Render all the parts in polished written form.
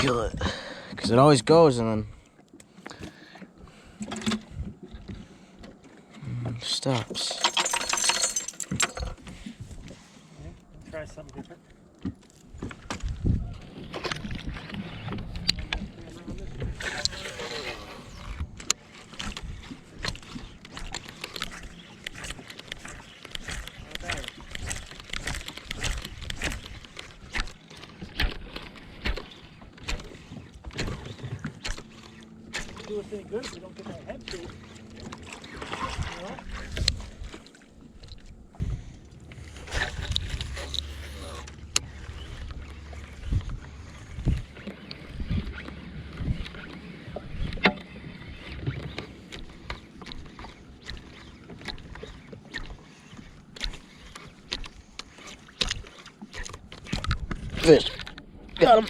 feel it, because it always goes and then stops. Try something different. Do us any good if we don't get that head shape. You know? Fish. Got him.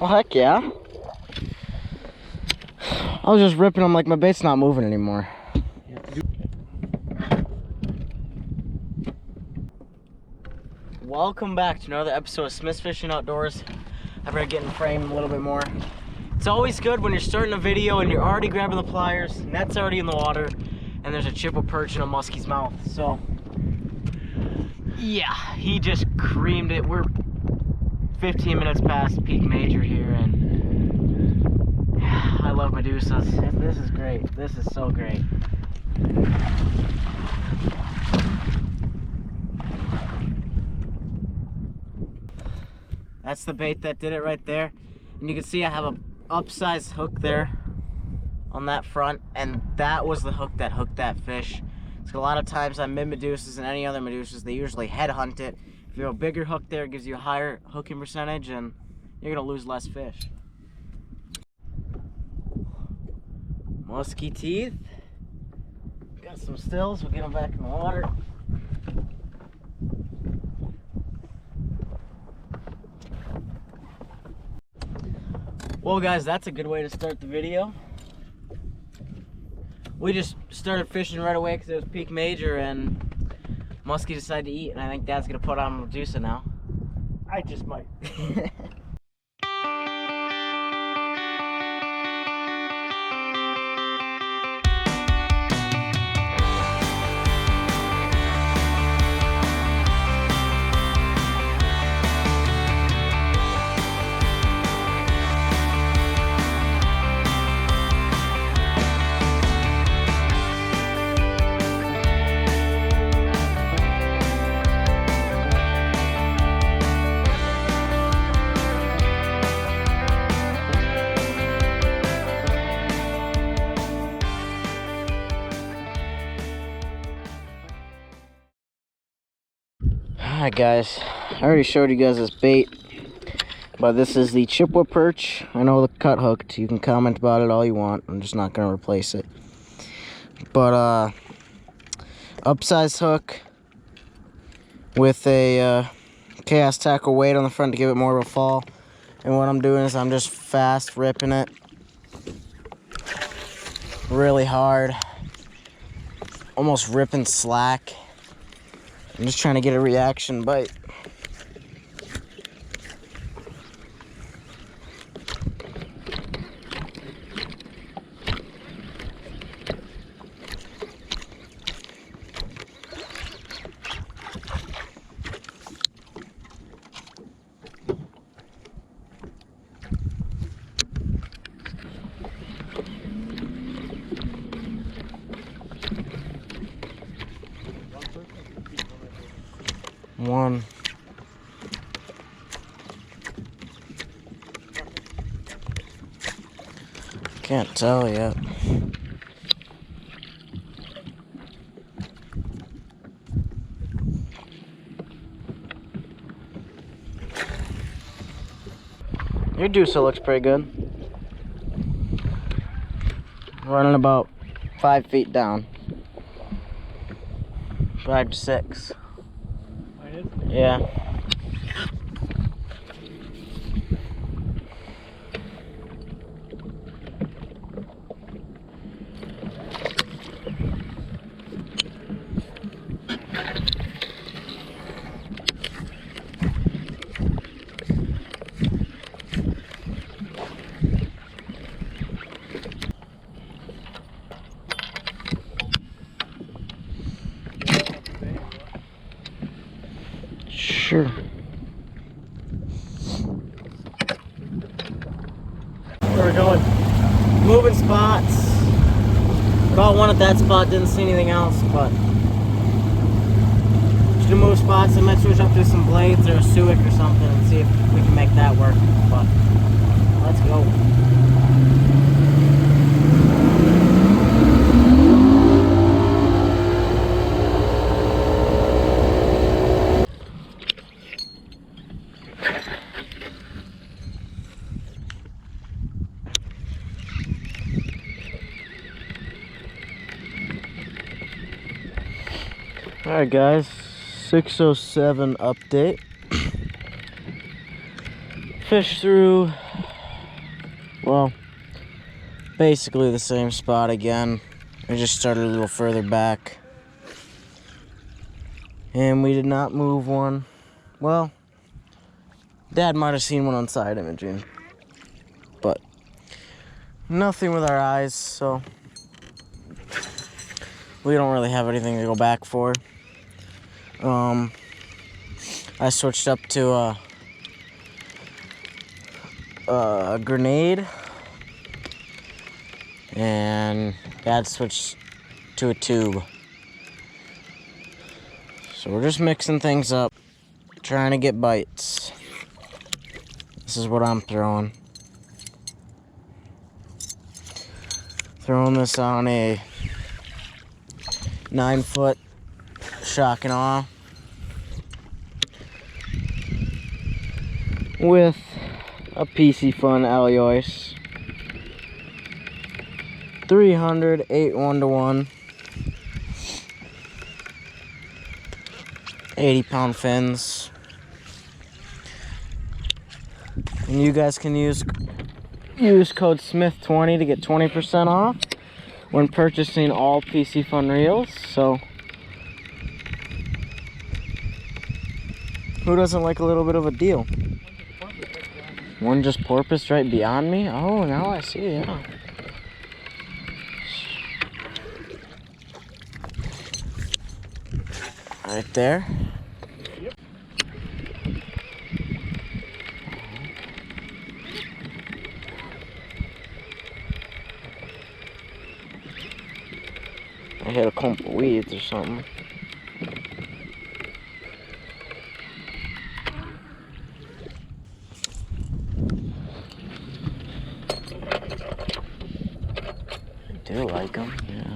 Oh, heck yeah. I was just ripping them like my bait's not moving anymore. Welcome back to another episode of Smith's Fishing Outdoors. I better get in frame a little bit more. It's always good when you're starting a video and you're already grabbing the pliers, net's already in the water, and there's a chipper perch in a muskie's mouth. So, yeah, he just creamed it. We're 15 minutes past peak major here, and I love Medusas. This is great. This is so great. That's the bait that did it right there. And you can see I have a upsized hook there on that front, and that was the hook that hooked that fish. So a lot of times on mid-medusas and any other medusas, they usually head hunt it. If you have a bigger hook there, it gives you a higher hooking percentage and you're gonna lose less fish. Musky teeth. Got some stills, we'll get them back in the water. Well guys, that's a good way to start the video. We just started fishing right away because it was peak major and Muskie decided to eat, and I think Dad's gonna put on Medusa now. I just might. Alright guys, I already showed you guys this bait, but this is the Chippewa perch. I know the cut hooked, you can comment about it all you want, I'm just not going to replace it. But upsized hook with a cast tackle weight on the front to give it more of a fall. And what I'm doing is I'm just fast ripping it really hard, almost ripping slack. I'm just trying to get a reaction bite. One. Can't tell yet. Your Dusa looks pretty good. Running about 5 feet down. 5 to 6. Yeah. sure. Where we're going? Moving spots. Caught one at that spot, didn't see anything else, but just to move spots. I might switch up to some blades or a suic or something and see if we can make that work. But let's go. Alright guys, 6:07 update. Fish through, well, basically the same spot again. We just started a little further back. And we did not move one. Well, Dad might have seen one on side imaging. But nothing with our eyes, so we don't really have anything to go back for. I switched up to a grenade, and Dad switched to a tube. So we're just mixing things up, trying to get bites. This is what I'm throwing. Throwing this on a 9-foot shock and awe with a PC Fun Aliois 300 8 1-to-1 80-pound fins, and you guys can use code Smith20 to get 20% off when purchasing all PC Fun reels. So who doesn't like a little bit of a deal? One just porpoised right beyond me. Oh, now I see, yeah. Right there. Yep. I hit a clump of weeds or something. I do like them, yeah.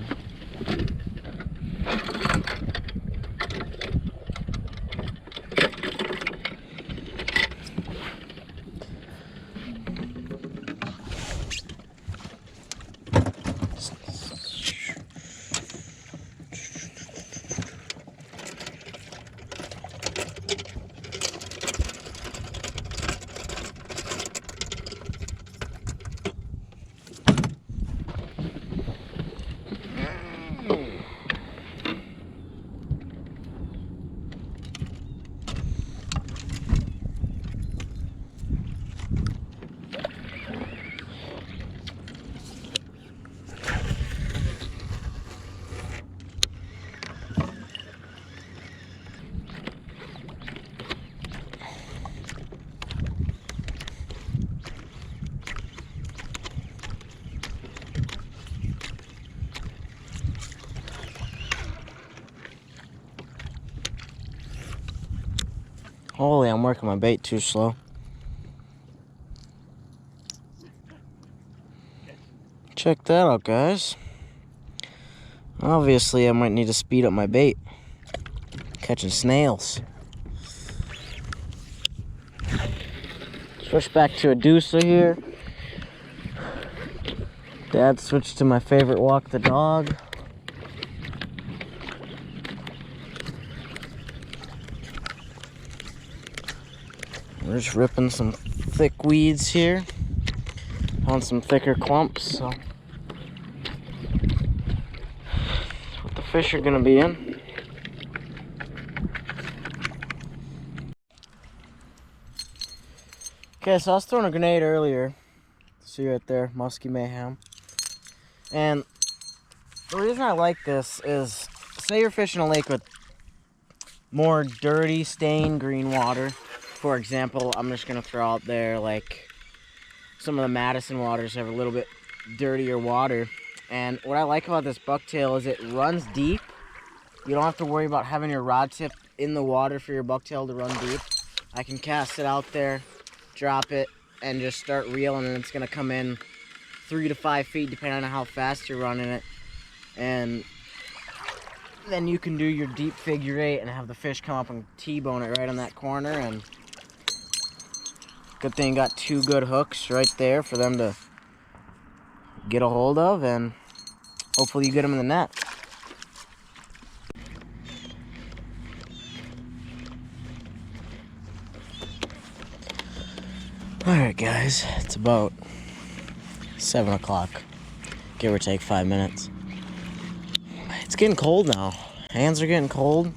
Holy, I'm working my bait too slow. Check that out, guys. Obviously, I might need to speed up my bait. Catching snails. Switch back to a deucer here. Dad switched to my favorite walk the dog. We're just ripping some thick weeds here on some thicker clumps, so that's what the fish are gonna be in. Okay, so I was throwing a grenade earlier. See right there, musky mayhem. And the reason I like this is, say you're fishing a lake with more dirty, stained green water. For example, I'm just gonna throw out there like some of the Madison waters have a little bit dirtier water. And what I like about this bucktail is it runs deep. You don't have to worry about having your rod tip in the water for your bucktail to run deep. I can cast it out there, drop it, and just start reeling, and it's gonna come in 3 to 5 feet depending on how fast you're running it. And then you can do your deep figure 8 and have the fish come up and T-bone it right on that corner. And good thing you got 2 good hooks right there for them to get a hold of, and hopefully you get them in the net. Alright guys, it's about 7 o'clock, give or take 5 minutes. It's getting cold now. Hands are getting cold.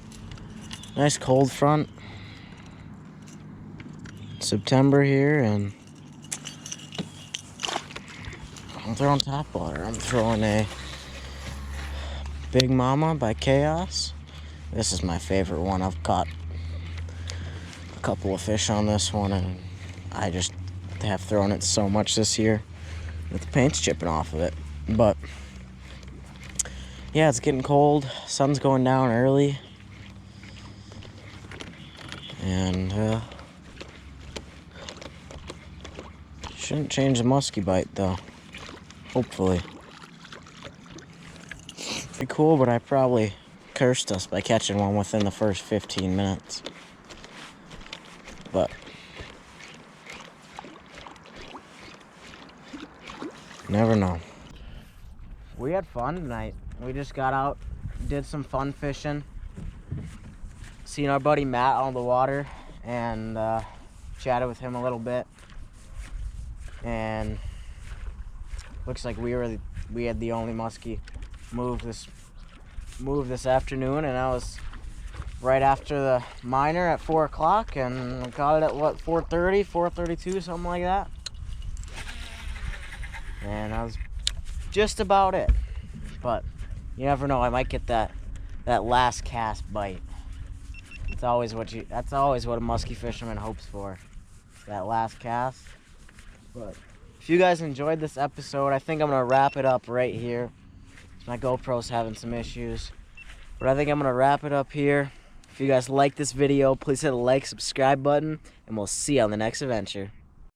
Nice cold front. September here, and I'm throwing top water. I'm throwing a Big Mama by Chaos. This is my favorite one. I've caught a couple of fish on this one, and I just have thrown it so much this year that the paint's chipping off of it. But yeah, it's getting cold. Sun's going down early, and shouldn't change the musky bite though. Hopefully. Pretty cool, but I probably cursed us by catching one within the first 15 minutes. But never know. We had fun tonight. We just got out, did some fun fishing. Seen our buddy Matt on the water, and chatted with him a little bit. And looks like we had the only muskie move this afternoon, and that was right after the minor at 4 o'clock, and I caught it at what, 4:30, 4:32, something like that. And that was just about it. But you never know, I might get that last cast bite. That's always what a musky fisherman hopes for, that last cast. But if you guys enjoyed this episode, I think I'm gonna wrap it up right here. My GoPro's having some issues, but I think I'm gonna wrap it up here. If you guys like this video, please hit the like, subscribe button, and we'll see you on the next adventure.